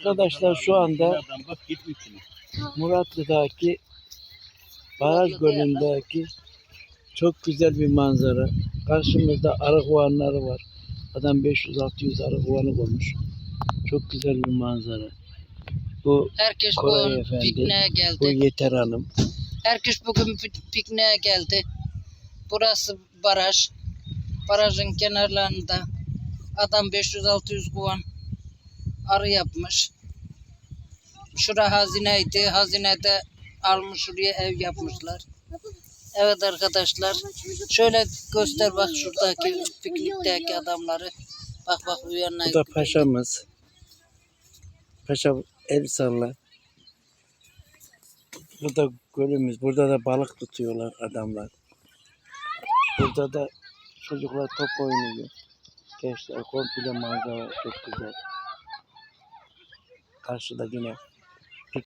Arkadaşlar şu anda Muratlı'daki Baraj Gölü'ndeki çok güzel bir manzara. Karşımızda arı kovanları var. Adam 500-600 arı kovanı koymuş. Çok güzel bir manzara. Bu Herkes Koray bugün Efendi, pikniğe geldi. bu Yeter Hanım. Herkes bugün pikniğe geldi. Burası baraj. Barajın kenarlarında adam 500-600 kovan arı yapmış. Şura hazineydi. Hazinede almış şuraya ev yapmışlar. Evet arkadaşlar. Şöyle göster bak şuradaki piknikteki adamları. Bak uyanlar. Bu da paşamız. Paşa el salla. Bu da gölümüz. Burada da balık tutuyorlar adamlar. Burada da çocuklar top oynuyor. Gençler komple manzara çok güzel. Karşıda yine